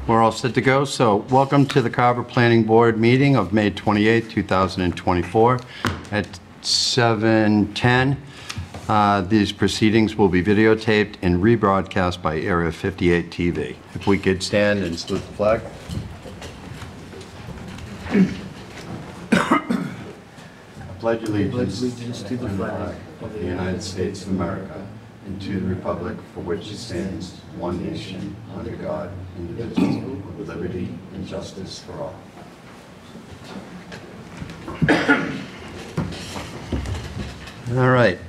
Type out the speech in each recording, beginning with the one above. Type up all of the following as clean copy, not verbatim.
We're all set to go. So welcome to the Carver Planning Board meeting of May 28, 2024 at 7:10. These proceedings will be videotaped and rebroadcast by Area 58 TV. If we could stand and salute the flag. I pledge allegiance to the flag of the United States of America and to the republic for which it stands, one nation, under God, indivisible, with liberty and justice for all. All right.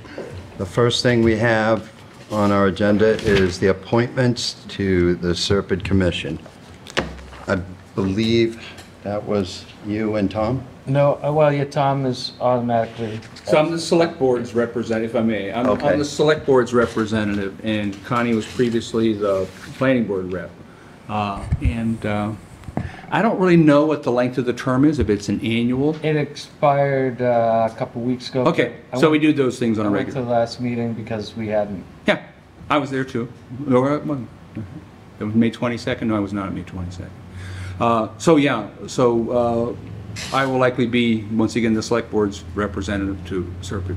The first thing we have on our agenda is the appointments to the Serpent Commission. I believe that was you and Tom? No, well, yeah, Tom is automatically. So I'm the select board's representative, if I may. I'm the select board's representative, and Connie was previously the planning board rep. I don't really know what the length of the term is, if it's an annual. It expired a couple weeks ago. Okay, so we do those things on a I went to regular. the last meeting because we hadn't. Yeah, I was there too. It was May 22nd. No, I was not on May 22nd. I will likely be, once again, the select board's representative to Serpent.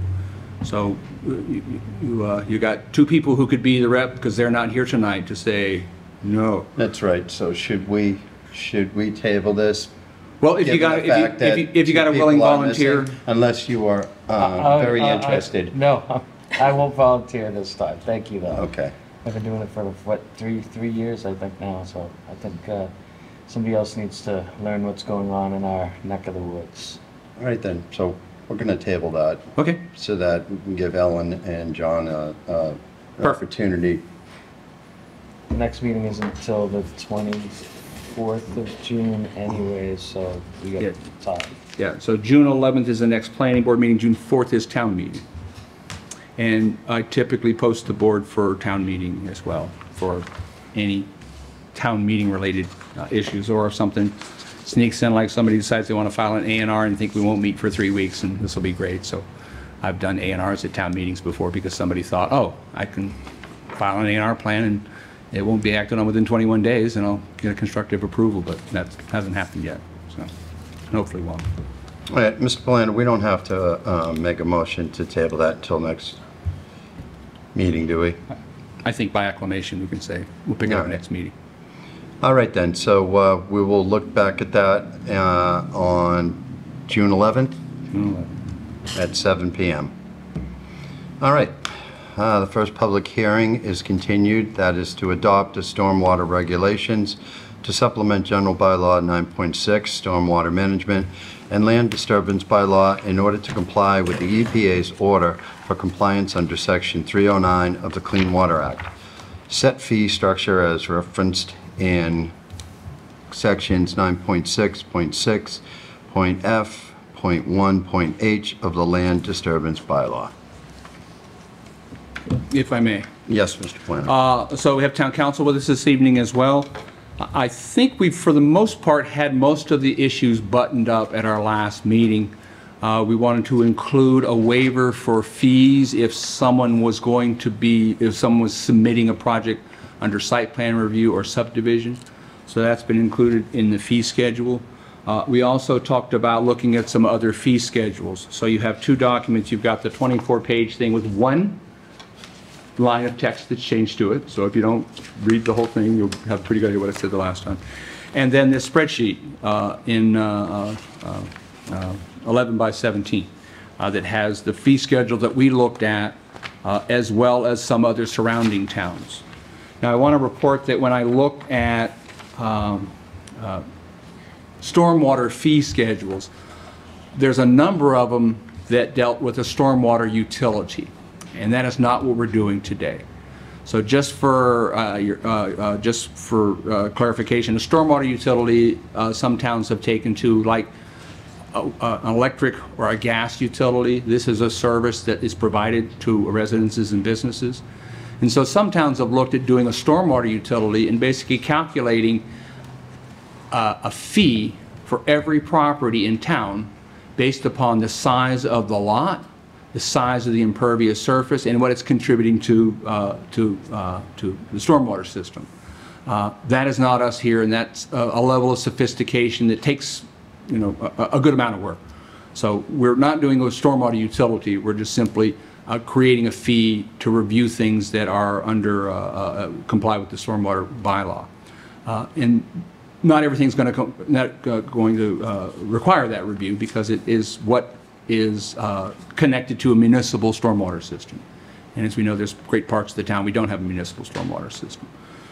So you got two people who could be the rep because they're not here tonight to say no. That's right. So should we table this? Well, if you got a willing volunteer, unless you are very interested. No, I won't volunteer this time. Thank you, though. Okay. I've been doing it for what, three years, I think now. So I think somebody else needs to learn what's going on in our neck of the woods. All right then. So we're going to table that. Okay. So that we can give Ellen and John an opportunity. The next meeting isn't until the 24th of June anyways, so we got time. Yeah, so June 11th is the next planning board meeting, June 4th is town meeting. And I typically post the board for town meeting as well, for any town meeting related issues, or if something sneaks in, like somebody decides they want to file an A&R and think we won't meet for 3 weeks, and this will be great. So I've done A&Rs at town meetings before because somebody thought, oh, I can file an A&R plan and it won't be acted on within 21 days and I'll get a constructive approval, but that hasn't happened yet, so hopefully won't. All right, Mr. Polano, we don't have to make a motion to table that until next meeting, do we? I think by acclamation we can say we'll pick it up next meeting. All right then, so we will look back at that on June 11th at 7 p.m. All right. The first public hearing is continued. That is to adopt the stormwater regulations to supplement General Bylaw 9.6, Stormwater Management and Land Disturbance Bylaw in order to comply with the EPA's order for compliance under Section 309 of the Clean Water Act. Set fee structure as referenced in Sections 9.6.6.F, .1.H of the Land Disturbance Bylaw. If I may. Yes, Mr. Planner. So we have town council with us this evening as well. I think we've, for the most part, had most of the issues buttoned up at our last meeting. We wanted to include a waiver for fees if someone was submitting a project under site plan review or subdivision. So that's been included in the fee schedule. We also talked about looking at some other fee schedules. So you have two documents. You've got the 24-page thing with one line of text that's changed to it. So if you don't read the whole thing, you'll have a pretty good idea what I said the last time. And then this spreadsheet in 11 by 17 that has the fee schedule that we looked at as well as some other surrounding towns. Now I want to report that when I looked at stormwater fee schedules, there's a number of them that dealt with a stormwater utility. And that is not what we're doing today. So just for clarification, a stormwater utility, some towns have taken to like an electric or a gas utility. This is a service that is provided to residences and businesses. And so some towns have looked at doing a stormwater utility and basically calculating a fee for every property in town based upon the size of the lot, the size of the impervious surface, and what it's contributing to the stormwater system. That is not us here, and that's a level of sophistication that takes, you know, a good amount of work. So we're not doing a stormwater utility. We're just simply creating a fee to review things that are under comply with the stormwater bylaw. And not everything's going to require that review because it is what is connected to a municipal stormwater system. And as we know, there's great parts of the town we don't have a municipal stormwater system.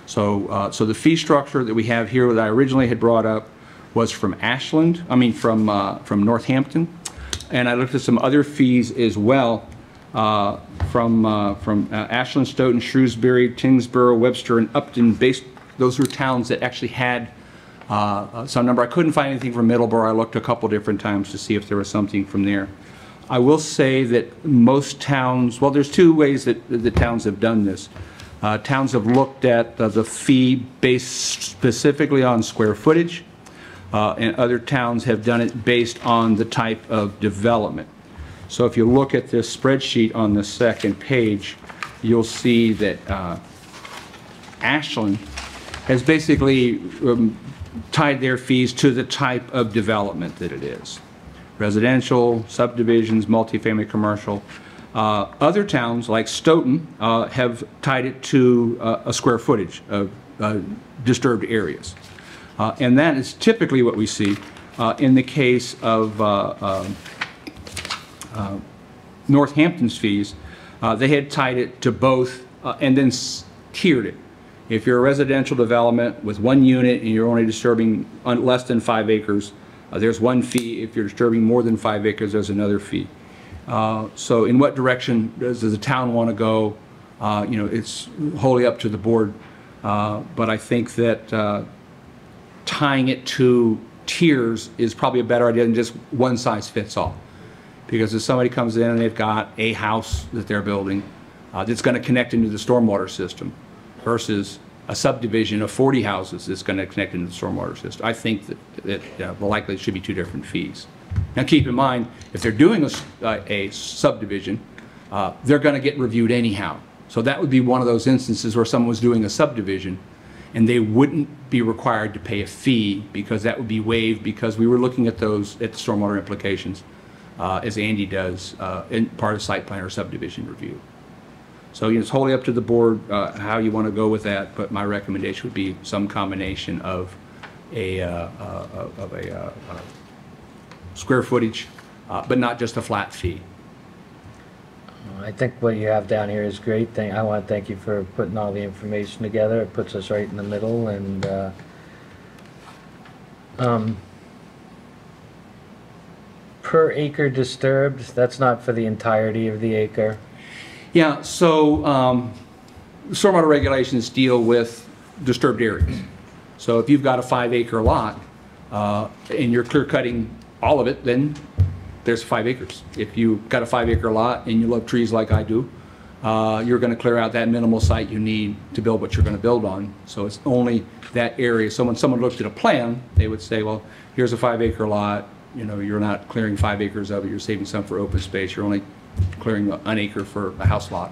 So, so the fee structure that we have here that I originally had brought up was from from Northampton, and I looked at some other fees as well from Ashland, Stoughton, Shrewsbury, Tingsboro, Webster, and Upton. Those were towns that actually had some number. I couldn't find anything from Middleborough. I looked a couple different times to see if there was something from there. I will say that most towns, well, there's two ways that the towns have done this. Towns have looked at the fee based specifically on square footage, and other towns have done it based on the type of development. So if you look at this spreadsheet on the second page, you'll see that Ashland has basically tied their fees to the type of development that it is. Residential, subdivisions, multifamily, commercial. Other towns like Stoughton have tied it to a square footage of disturbed areas. And that is typically what we see in the case of Northampton's fees. They had tied it to both and then tiered it. If you're a residential development with one unit and you're only disturbing less than 5 acres, there's one fee. If you're disturbing more than 5 acres, there's another fee. So in what direction does the town want to go? You know, it's wholly up to the board. But I think that tying it to tiers is probably a better idea than just one size fits all. Because if somebody comes in and they've got a house that they're building that's going to connect into the stormwater system versus a subdivision of 40 houses that's going to connect into the stormwater system, I think that the likely should be two different fees. Now keep in mind, if they're doing a subdivision, they're going to get reviewed anyhow. So that would be one of those instances where someone was doing a subdivision and they wouldn't be required to pay a fee because that would be waived, because we were looking at those, at the stormwater implications, as Andy does in part of site plan or subdivision review. So you know, it's wholly up to the board how you want to go with that, but my recommendation would be some combination of a square footage, but not just a flat fee. I think what you have down here is great. I want to thank you for putting all the information together. It puts us right in the middle, and per acre disturbed, that's not for the entirety of the acre. Yeah, so stormwater regulations deal with disturbed areas. So if you've got a 5-acre lot and you're clear cutting all of it, then there's 5 acres. If you've got a 5-acre lot and you love trees like I do, you're going to clear out that minimal site you need to build what you're going to build on. So it's only that area. So when someone looked at a plan, they would say, well, here's a 5-acre lot. You know, you're not clearing 5 acres of it. You're saving some for open space. You're only clearing an acre for a house lot.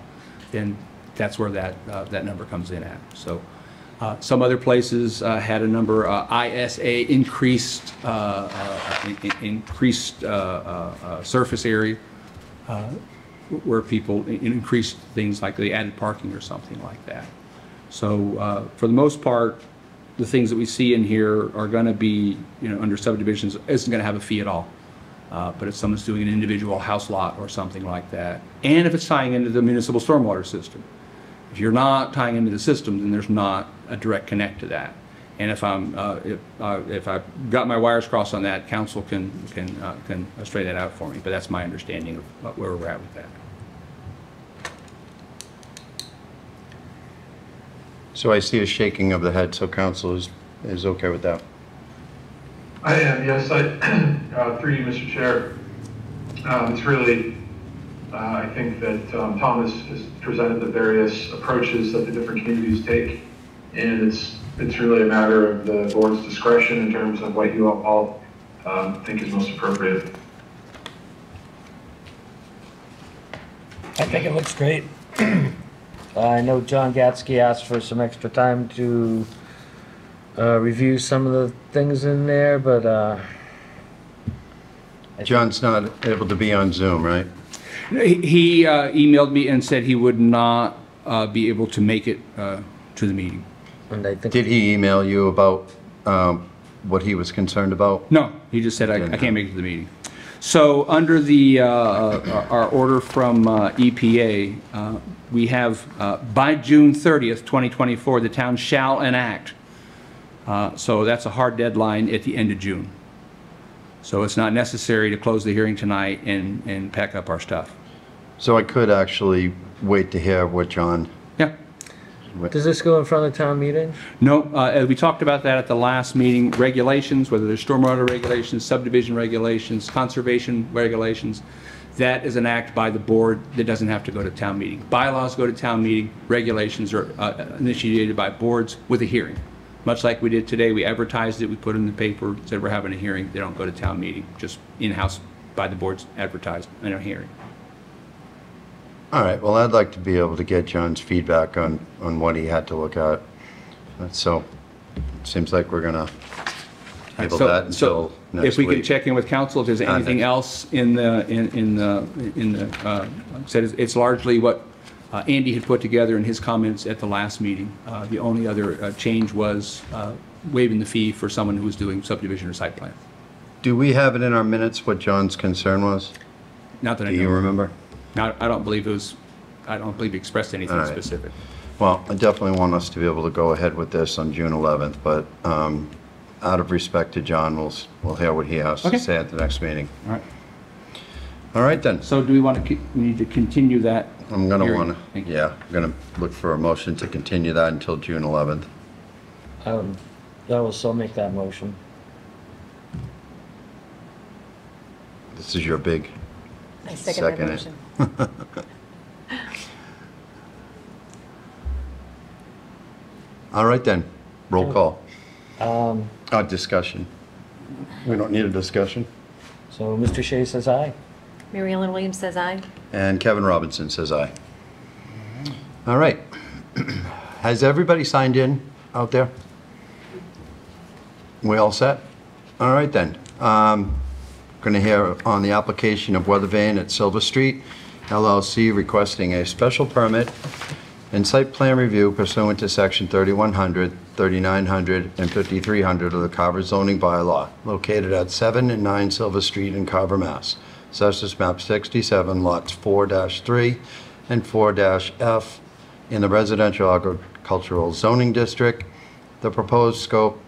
Then that's where that number comes in at. So some other places had a number, ISA increased surface area, where people increased things like they added parking or something like that. So for the most part, the things that we see in here are going to be, you know, under subdivisions, isn't going to have a fee at all. But if someone's doing an individual house lot or something like that, and if it's tying into the municipal stormwater system. If you're not tying into the system, then there's not a direct connect to that. And if I've got my wires crossed on that, council can straighten that out for me. But that's my understanding of where we're at with that. So I see a shaking of the head, so council is okay with that. I am, yes. Through you, Mr. Chair. It's really, I think that Thomas has presented the various approaches that the different communities take, and it's really a matter of the board's discretion in terms of what you all think is most appropriate. I think it looks great. I know John Gatsky asked for some extra time to review some of the things in there, but John's not able to be on Zoom, right? He emailed me and said he would not be able to make it to the meeting. and I think Did he email you about what he was concerned about? No, he just said, I can't make it to the meeting. So under the, our order from EPA, we have, by June 30th, 2024, the town shall enact. So that's a hard deadline at the end of June. So it's not necessary to close the hearing tonight and pack up our stuff. So I could actually wait to hear what John... Yeah. does this go in front of town meeting? No, we talked about that at the last meeting, regulations, whether there's stormwater regulations, subdivision regulations, conservation regulations, that is an act by the board that doesn't have to go to town meeting. Bylaws go to town meeting, regulations are initiated by boards with a hearing. Much like we did today, we advertised it, we put it in the paper, said we're having a hearing, they don't go to town meeting, just in-house by the boards advertised in a hearing. All right, well, I'd like to be able to get John's feedback on what he had to look at. So it seems like we're going to table that until next week. If we can check in with council, if there's anything else in the, said it's largely what Andy had put together in his comments at the last meeting. The only other change was waiving the fee for someone who was doing subdivision or site plan. Do we have it in our minutes what John's concern was? Not that I Do know. you remember? I don't believe it was, I don't believe he expressed anything All right. specific. Well, I definitely want us to be able to go ahead with this on June 11th, but out of respect to John, we'll hear what he has Okay. to say at the next meeting. All right. All right, then. So do we want to, we need to continue that? I'm going to hearing? want Thank to, you. yeah, I'm going to look for a motion to continue that until June 11th. I will still make that motion. This is your big I second that second it. motion. All right, then. Roll call. Um, Discussion. We don't need a discussion. so Mr. Shea says aye. Mary Ellen Williams says aye. And Kevin Robinson says aye. All right. Has everybody signed in out there? We all set? All right, then. Going to hear on the application of Weathervane at Silver Street LLC requesting a special permit and site plan review pursuant to section 3100, 3900, and 5300 of the Carver zoning bylaw, located at 7 and 9 Silver Street in Carver, Mass. Assessors map 67, lots 4-3 and 4-F in the residential agricultural zoning district. The proposed scope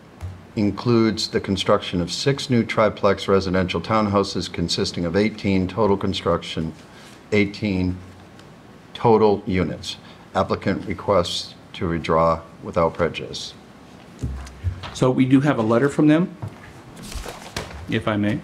includes the construction of 6 new triplex residential townhouses consisting of 18 total units. Applicant requests to withdraw without prejudice. So we do have a letter from them, if I may.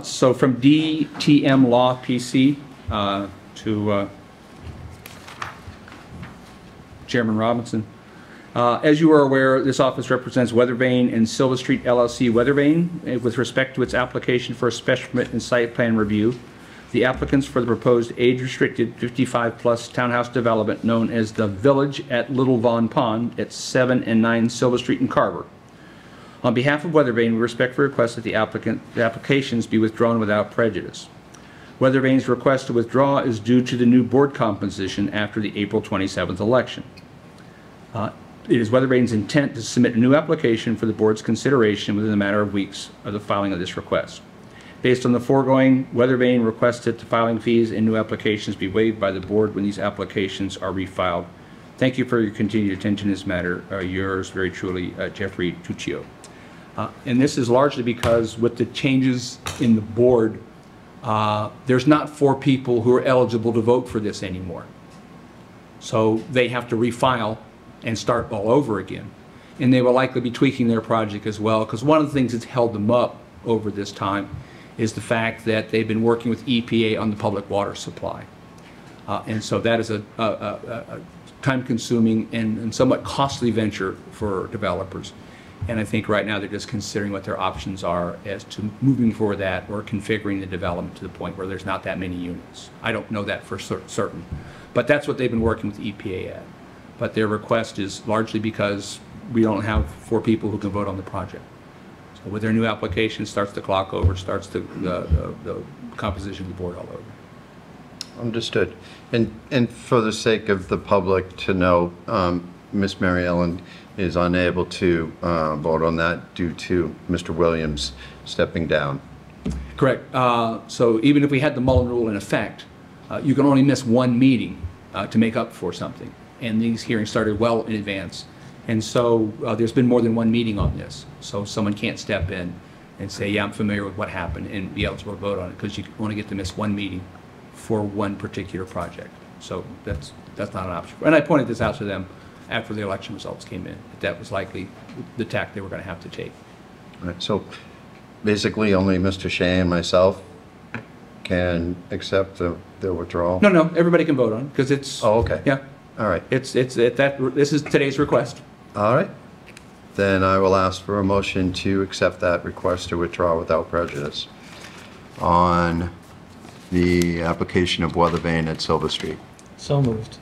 So from DTM Law PC to Chairman Robinson. As you are aware, this office represents Weathervane and Silver Street LLC Weathervane with respect to its application for a special permit and site plan review. The applicants for the proposed age-restricted 55-plus townhouse development known as The Village at Little Vaughan Pond at 7 and 9 Silver Street in Carver. On behalf of Weathervane, we respectfully request that the applications be withdrawn without prejudice. Weathervane's request to withdraw is due to the new board composition after the April 27th election. It is Weathervane's intent to submit a new application for the board's consideration within a matter of weeks of the filing of this request. Based on the foregoing, Weathervane requests that the filing fees and new applications be waived by the board when these applications are refiled. Thank you for your continued attention to this matter. Yours very truly, Jeffrey Tuccio. And this is largely because with the changes in the board, there's not 4 people who are eligible to vote for this anymore. So they have to refile and start all over again. And they will likely be tweaking their project as well, because one of the things that's held them up over this time is the fact that they've been working with EPA on the public water supply. And so that is a time-consuming and somewhat costly venture for developers. And I think right now they're just considering what their options are as to moving forward that or configuring the development to the point where there's not that many units. I don't know that for certain, but that's what they've been working with the EPA at. But their request is largely because we don't have 4 people who can vote on the project. So with their new application, starts the clock over, starts the composition of the board all over. Understood. And for the sake of the public to know, Ms. Mary Ellen is unable to vote on that due to Mr. Williams stepping down. Correct. So even if we had the Mullen Rule in effect, you can only miss 1 meeting to make up for something. And these hearings started well in advance. And so there's been more than 1 meeting on this. So someone can't step in and say, yeah, I'm familiar with what happened, and be eligible to vote on it, because you only get to miss 1 meeting for 1 particular project. So that's not an option. And I pointed this out to them after the election results came in, that was likely the tack they were going to have to take. Right, so basically only Mr. Shea and myself can accept the withdrawal? No, everybody can vote on it, because it's... Oh, okay. Yeah. All right. This is today's request. All right. Then I will ask for a motion to accept that request to withdraw without prejudice on the application of weather vane at Silver Street. So moved.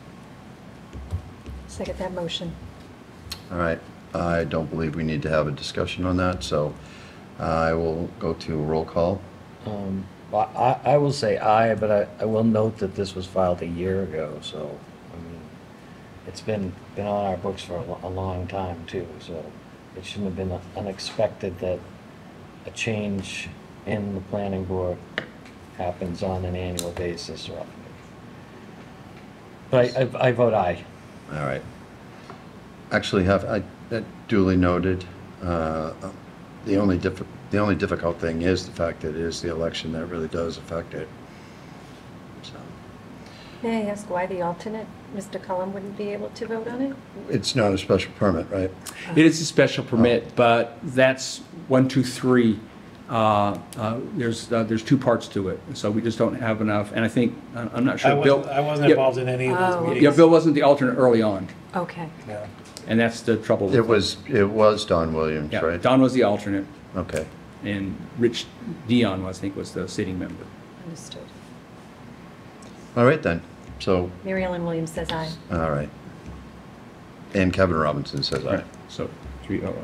Second that motion. All right. I don't believe we need to have a discussion on that, so I will go to a roll call. I will say aye, but I will note that this was filed a year ago, so, I mean, it's been on our books for a long time, too, so it shouldn't have been unexpected that a change in the planning board happens on an annual basis, roughly. But I vote aye. All right. Actually, I duly noted. The only difficult thing is the fact that it is the election that really does affect it. So May I ask why the alternate, Mr. Cullum, wouldn't be able to vote on it? it's not a special permit, right? It is a special permit, but that's 1, 2, 3. There's 2 parts to it, so we just don't have enough. And I think, I'm not sure, Bill... I wasn't Yeah. involved in any of Oh. those meetings. Yeah, Bill wasn't the alternate early on, Okay. Yeah. and that's the trouble with It was Don Williams, Yeah, right? Don was the alternate, Okay. and Rich Dion, I think, was the sitting member. Understood. All right then. So, Mary Ellen Williams says aye. all right. And Kevin Robinson says aye. Right, so 3-0.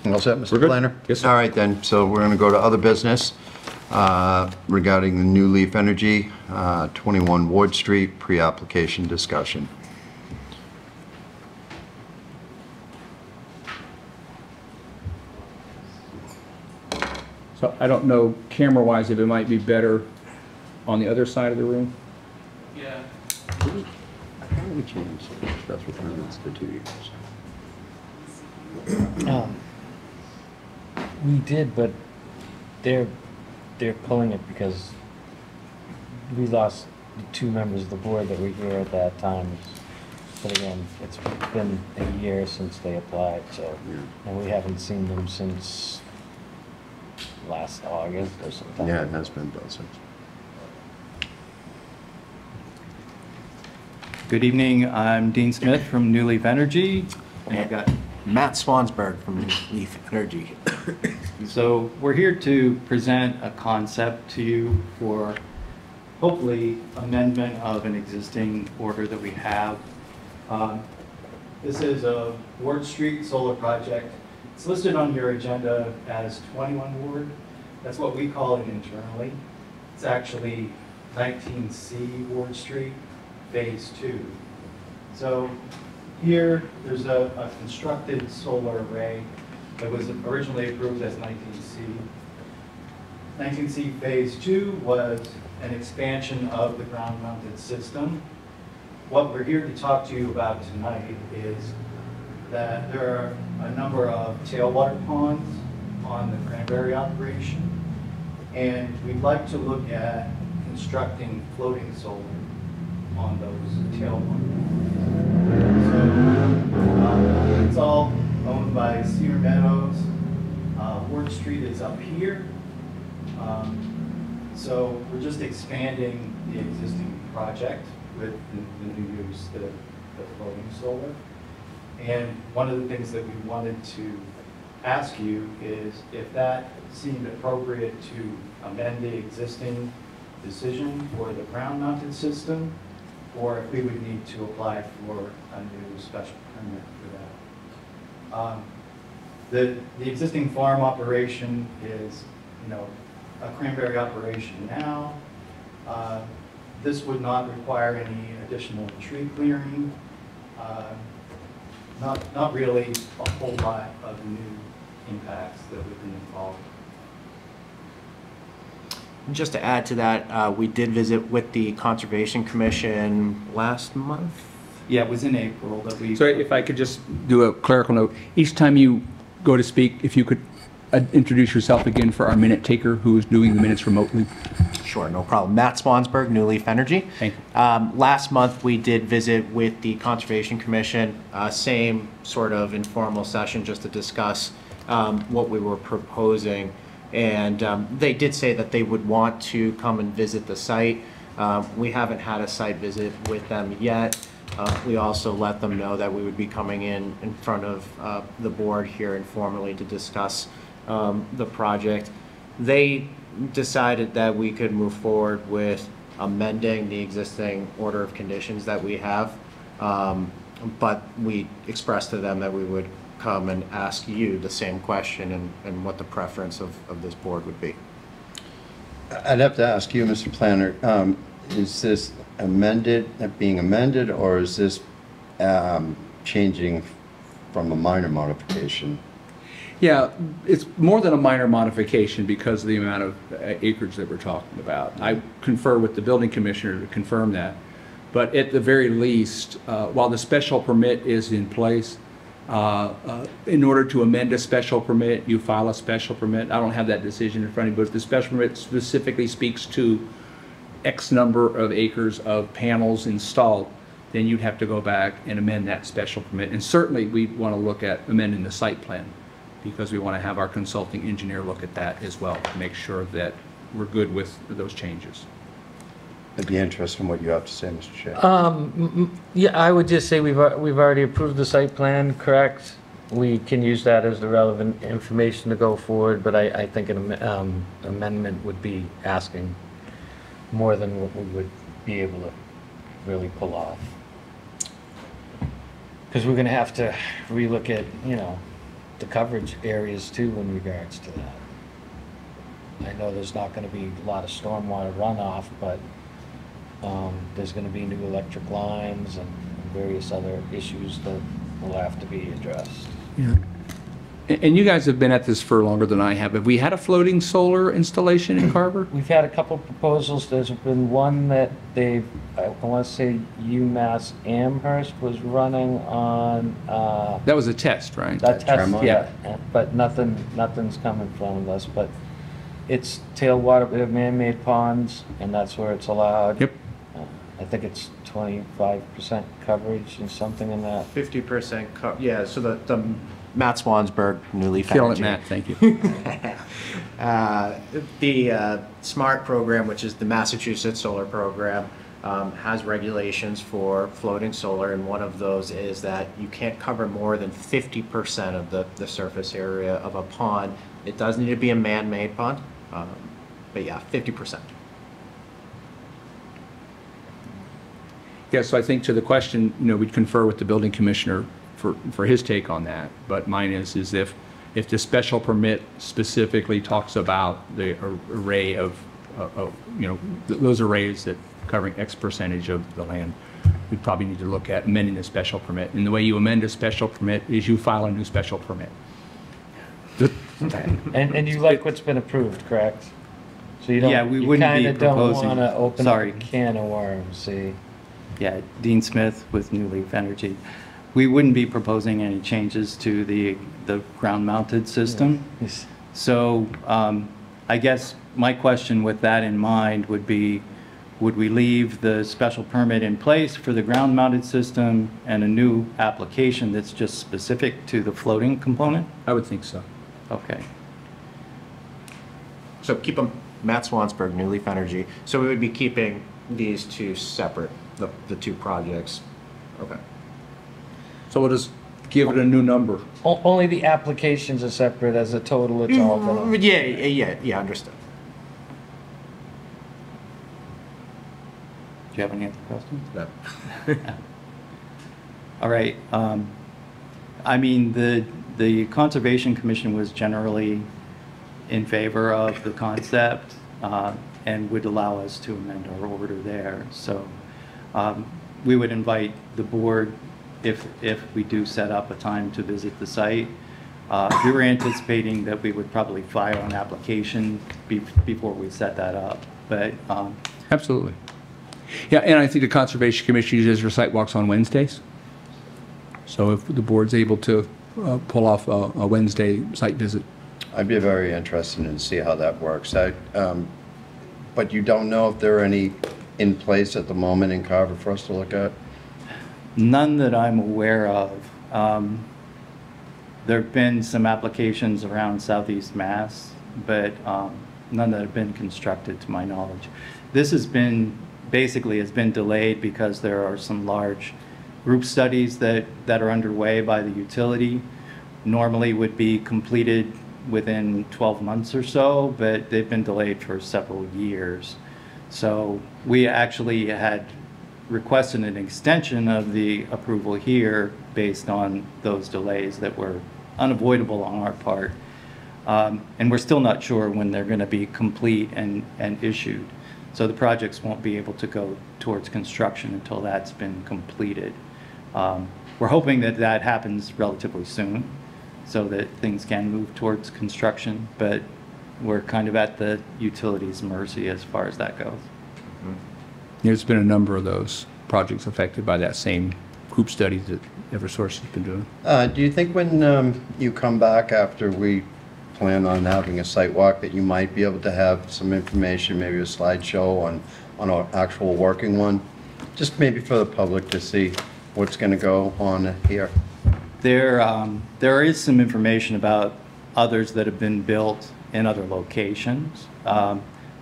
All set, Mr. We're good. Planner? Yes, sir. All right then, so we're going to go to other business regarding the New Leaf Energy, 21 Ward Street, pre-application discussion. So I don't know, camera-wise, if it might be better on the other side of the room? Yeah. How do we change special permits to 2 years? We did, but they're pulling it because we lost 2 members of the board that were here at that time. But again, it's been a year since they applied, so, Yeah. and we haven't seen them since last August or something. Yeah, it has been built since. Good evening, I'm Dean Smith from New Leaf Energy, and I've got, Matt Swansberg from New Leaf Energy. so we're here to present a concept to you for hopefully amendment of an existing order that we have. This is a Ward Street solar project. It's listed on your agenda as 21 Ward. That's what we call it internally. It's actually 19C Ward Street, Phase 2. So here, there's a constructed solar array that was originally approved as 19C. 19C Phase 2 was an expansion of the ground-mounted system. What we're here to talk to you about tonight is that there are a number of tailwater ponds on the cranberry operation, and we'd like to look at constructing floating solar on those tailwaters. So it's all owned by Cedar Meadows. Ward Street is up here. So we're just expanding the existing project with the new use, the floating solar. And one of the things that we wanted to ask you is if that seemed appropriate to amend the existing decision for the ground-mounted system, or if we would need to apply for a new special permit for that. The existing farm operation is, a cranberry operation now. This would not require any additional tree clearing. Not really a whole lot of new impacts that would be involved. Just to add to that, we did visit with the Conservation Commission last month. Yeah, it was in April that we... So if I could just do a clerical note, each time you go to speak, if you could introduce yourself again for our minute taker who is doing the minutes remotely. Sure, no problem. Matt Swansberg, New Leaf Energy. Thank you. Last month, we did visit with the Conservation Commission, same sort of informal session just to discuss what we were proposing. And they did say that they would want to come and visit the site. We haven't had a site visit with them yet. We also let them know that we would be coming in front of the board here informally to discuss the project. They decided that we could move forward with amending the existing order of conditions that we have, but we expressed to them that we would come and ask you the same question and what the preference of this board would be. I'd have to ask you, Mr. Planner, is this being amended, or is this changing from a minor modification? Yeah, it's more than a minor modification because of the amount of acreage that we're talking about. I confer with the building commissioner to confirm that. But at the very least, while the special permit is in place, in order to amend a special permit, you file a special permit. I don't have that decision in front of me, but if the special permit specifically speaks to X number of acres of panels installed, then you'd have to go back and amend that special permit. And certainly we'd want to look at amending the site plan, because we want to have our consulting engineer look at that as well to make sure that we're good with those changes. I'd be interested in what you have to say, Mr. Chair. Yeah, I would just say we've already approved the site plan, correct? We can use that as the relevant information to go forward, but I think an amendment would be asking more than what we would be able to really pull off. Because we're going to have to relook at, the coverage areas too in regards to that. I know there's not going to be a lot of stormwater runoff, but there's going to be new electric lines and various other issues that will have to be addressed. Yeah. And you guys have been at this for longer than I have. Have we had a floating solar installation in Carver? We've had a couple proposals. There's been one that I want to say UMass Amherst was running on. That was a test, right? That test, Tremont? yeah. But nothing's coming from us. But it's tailwater, man-made ponds, and that's where it's allowed. Yep. I think it's 25% coverage and something in that. 50%, yeah, so the Matt Swansberg, New Leaf Kill it, Energy. Matt, thank you. The SMART program, which is the Massachusetts Solar Program, has regulations for floating solar, and one of those is that you can't cover more than 50% of the surface area of a pond. It does need to be a man-made pond, but yeah, 50%. Yeah, so I think to the question, we'd confer with the building commissioner for his take on that. But mine is if the special permit specifically talks about the array of those arrays that covering X percentage of the land, we'd probably need to look at amending the special permit. And the way you amend a special permit is you file a new special permit. And you like what's been approved, correct? So you don't. Yeah, we wouldn't be You kind of don't proposing- want to open sorry. up a can of worms. See. Yeah, Dean Smith with New Leaf Energy. We wouldn't be proposing any changes to the ground-mounted system. Yes. So I guess my question with that in mind would be, would we leave the special permit in place for the ground-mounted system and a new application that's just specific to the floating component? I would think so. Okay. So keep them, Matt Swansberg, New Leaf Energy. So we would be keeping these two separate, the two projects. Okay. So we'll just give it a new number. Only the applications are separate. As a total, it's all gonna... Yeah, understood. Do you have any other questions? No. All right. I mean, the Conservation Commission was generally in favor of the concept and would allow us to amend our order there. So we would invite the board, if we do set up a time to visit the site. We were anticipating that we would probably file an application before we set that up, but Absolutely. Yeah, and I think the Conservation Commission uses their site walks on Wednesdays. So if the board's able to pull off a Wednesday site visit. I'd be very interested in see how that works. But you don't know if there are any in place at the moment in Carver for us to look at? none that I'm aware of. There have been some applications around Southeast Mass, but none that have been constructed to my knowledge. This has been, basically has been delayed because there are some large group studies that are underway by the utility. Normally would be completed within 12 months or so, but they've been delayed for several years. So we actually had requested an extension of the approval here based on those delays that were unavoidable on our part. And we're still not sure when they're going to be complete and issued. So the projects won't be able to go towards construction until that's been completed. We're hoping that that happens relatively soon so that things can move towards construction, but we're kind of at the utility's mercy as far as that goes. Mm-hmm. There's been a number of those projects affected by that same group study that Eversource has been doing. Do you think when you come back after we plan on having a site walk that you might be able to have some information, maybe a slideshow on an actual working one? Just maybe for the public to see what's going to go on here. There is some information about others that have been built in other locations.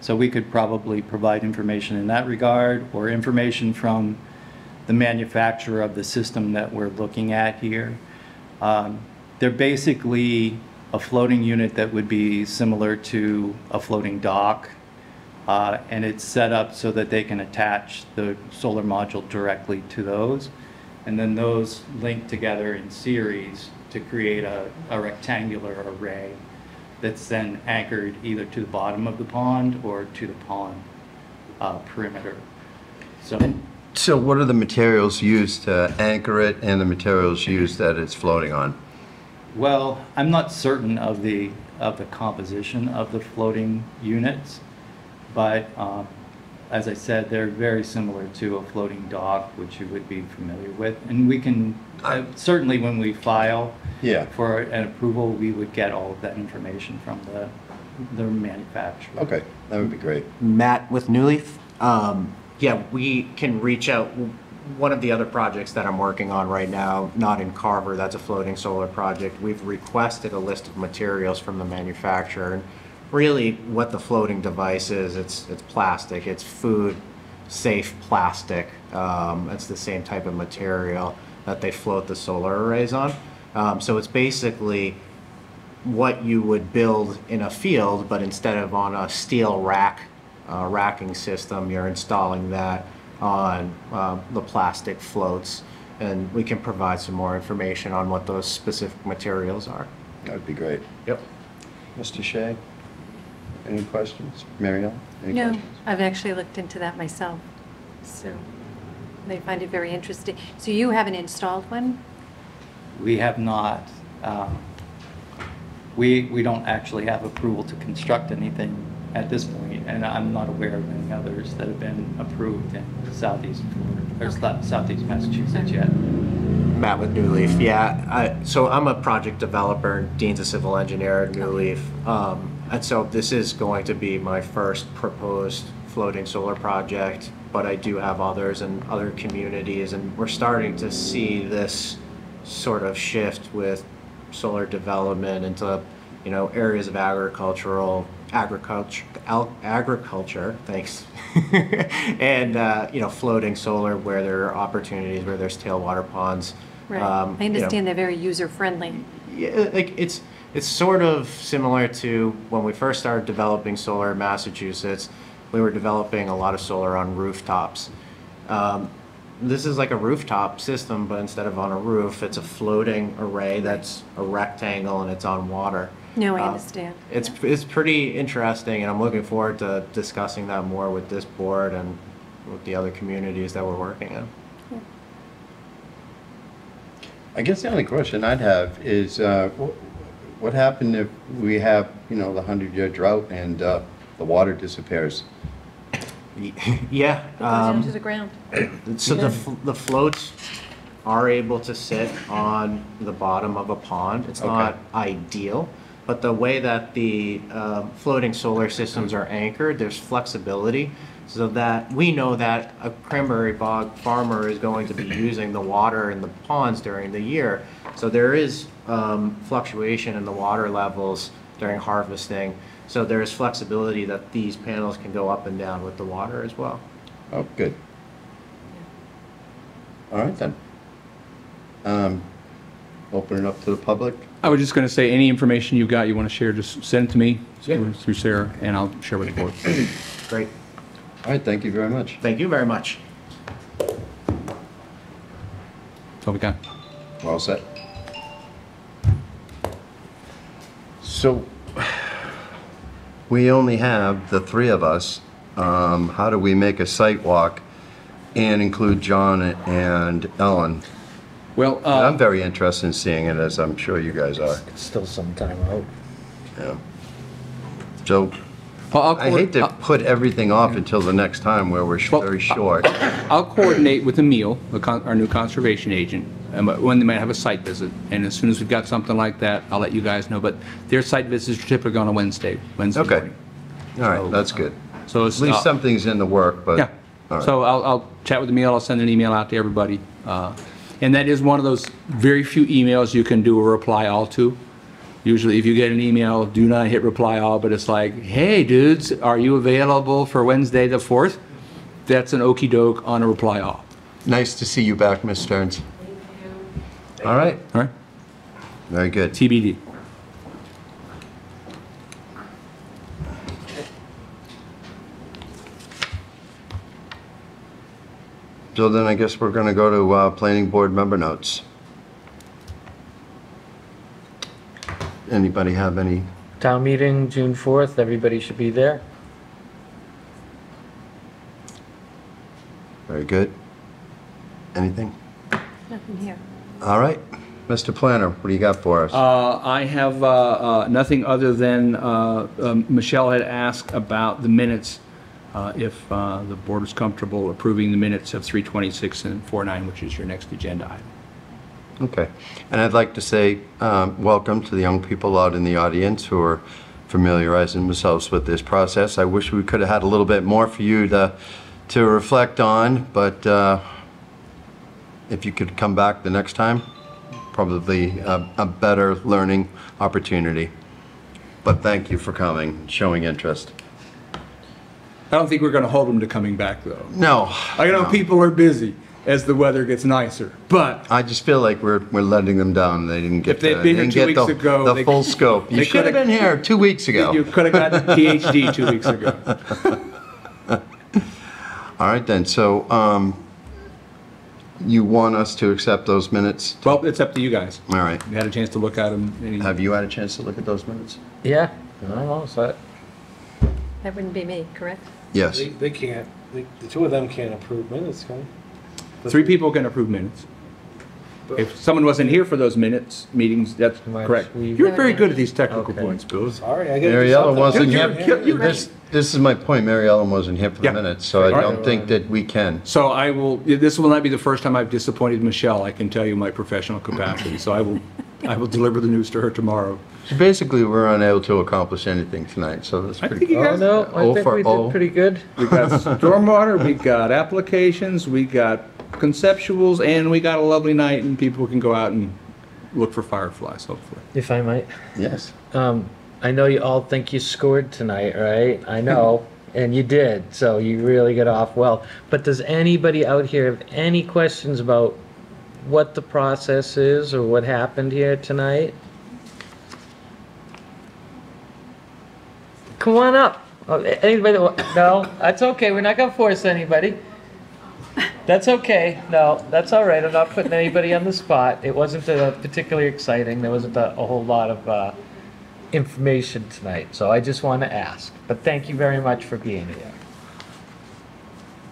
So we could probably provide information in that regard, or information from the manufacturer of the system that we're looking at here. They're basically a floating unit that would be similar to a floating dock, and it's set up so that they can attach the solar module directly to those, and then those link together in series to create a rectangular array that's then anchored either to the bottom of the pond or to the pond perimeter. So what are the materials used to anchor it and the materials used that it's floating on? Well, I'm not certain of the composition of the floating units, but as I said, they're very similar to a floating dock, which you would be familiar with. And we can, certainly when we file for an approval, we would get all of that information from the manufacturer. Okay, that would be great. Matt with New Leaf. Yeah, we can reach out. One of the other projects that I'm working on right now, not in Carver, that's a floating solar project. We've requested a list of materials from the manufacturer. And really what the floating device is, it's plastic. It's food safe plastic. It's the same type of material that they float the solar arrays on. So it's basically what you would build in a field, but instead of on a steel racking system, you're installing that on the plastic floats, and we can provide some more information on what those specific materials are. That would be great. Yep. Mr. Shea, any questions? Marielle, any No, questions? I've actually looked into that myself, so I find it very interesting. So you haven't installed one? We have not. We don't actually have approval to construct anything at this point, and I'm not aware of any others that have been approved in Southeast Florida, or Southeast Massachusetts yet. Matt with New Leaf. Yeah, so I'm a project developer. Dean's a civil engineer at New Leaf. And so this is going to be my first proposed floating solar project, but I do have others in other communities, and we're starting to see this sort of shift with solar development into, areas of agricultural agriculture, thanks, and, floating solar where there are opportunities, where there's tailwater ponds. Right. I you know, understand they're very user-friendly. Yeah, like it's sort of similar to when we first started developing solar in Massachusetts. We were developing a lot of solar on rooftops. This is like a rooftop system, but instead of on a roof, it's a floating array that's a rectangle and it's on water. No, I understand. It's pretty interesting, and I'm looking forward to discussing that more with this board and with the other communities that we're working in. I guess the only question I'd have is, what happened if we have, the 100-year drought and the water disappears? Yeah. It goes into the ground. So the floats are able to sit on the bottom of a pond. It's not ideal, but the way that the floating solar systems are anchored, there's flexibility, so that we know that a cranberry bog farmer is going to be using the water in the ponds during the year. So there is fluctuation in the water levels during harvesting. So there is flexibility that these panels can go up and down with the water as well. Oh, good. All right, then. Open it up to the public. I was just going to say, any information you've got you want to share, just send it to me through Sarah, and I'll share with the board. Great. All right, thank you very much. Thank you very much. That's all we got. Well set. So, we only have the three of us. How do we make a site walk and include John and Ellen? Well, I'm very interested in seeing it, as I'm sure you guys are. Still some time out. Yeah. So, I'll I hate to put everything off until the next time where we're very short. I'll coordinate with Emil, our new conservation agent, when they might have a site visit. And as soon as we've got something like that, I'll let you guys know. But their site visits are typically on a Wednesday Okay. morning. All right, that's good. So At least something's in the work, but. Yeah. All right. So I'll chat with Emil. I'll send an email out to everybody. And that is one of those very few emails you can do a reply all to. Usually if you get an email, do not hit reply all, but it's like, hey dudes, are you available for Wednesday the 4th? That's an okey doke on a reply all. Nice to see you back, Ms. Stearns. All right, All right? very good. TBD. So then I guess we're going to go to planning board member notes. Anybody have any? Town meeting, June 4th, everybody should be there. Very good. Anything? Nothing here. All right, Mr. Planner, what do you got for us? I have nothing other than Michelle had asked about the minutes, if the board is comfortable approving the minutes of 3:26 and 4:9, which is your next agenda item. Okay, and I'd like to say welcome to the young people out in the audience who are familiarizing themselves with this process. I wish we could have had a little bit more for you to reflect on, but if you could come back the next time, probably a better learning opportunity. But thank you for coming, showing interest. I don't think we're going to hold them to coming back, though. No. I know no. people are busy as the weather gets nicer, but I just feel like we're letting them down. They didn't get If they'd been here 2 weeks ago, the they- full scope. You they should have coulda- been here 2 weeks ago. you could have gotten a PhD 2 weeks ago. All right then. So you want us to accept those minutes? Well, it's up to you guys. All right. You had a chance to look at them. Have you had a chance to look at those minutes? Yeah, I'm all set. That wouldn't be me, correct? Yes. They can't, the two of them can't approve minutes, can they? 3 people can approve minutes. If someone wasn't here for those meetings, that's Right. correct. We- You're very good at these technical Okay. points, Bill. Sorry, I gotta do Mary Ellen something. wasn't You're here. This is my point. Mary Ellen wasn't here for the Yeah. minutes, so I All right. don't think that we can. So I will, this will not be the first time I've disappointed Michelle, I can tell you my professional capacity. So I will deliver the news to her tomorrow. So basically, we're unable to accomplish anything tonight, so that's I pretty think you good. Oh, guys, no, I O think for we O. did pretty good. we got stormwater, we got applications, we got conceptuals, and we got a lovely night, and people can go out and look for fireflies, hopefully. If I might. Yes. I I know you all think you scored tonight, right? I know, and you did, so you really got off well. But does anybody out here have any questions about what the process is or what happened here tonight? Come on up. Oh, anybody? No, that's okay. We're not gonna force anybody. That's okay. No, that's all right. I'm not putting anybody on the spot. It wasn't particularly exciting. There wasn't a whole lot of information tonight, so I just want to ask. But thank you very much for being here.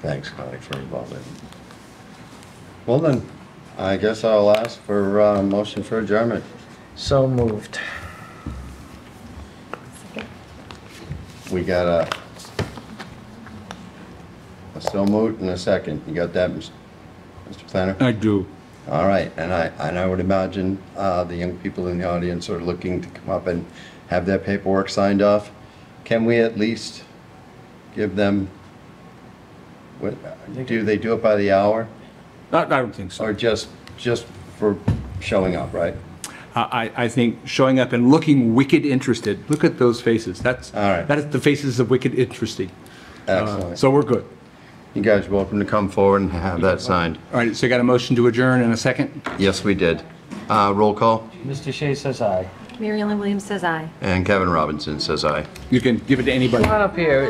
Thanks, Connie, for involvement. Well then, I guess I'll ask for a motion for adjournment. So moved. We got a so moved and a second. You got that, Mr. Planner? I do. All right, and I would imagine the young people in the audience are looking to come up and have that paperwork signed off. Can we at least give them, do they do it by the hour? I don't think so. Or just for showing up, right? I think showing up and looking wicked interested. Look at those faces. That's All right. That is the faces of wicked interesting. Excellent. So we're good. You guys are welcome to come forward and have that signed. All right, so you got a motion to adjourn in a second? Yes, we did. Roll call, Mr. Shea says aye. Mary Ellen Williams says aye. and Kevin Robinson says aye. You can give it to anybody. Come on up here.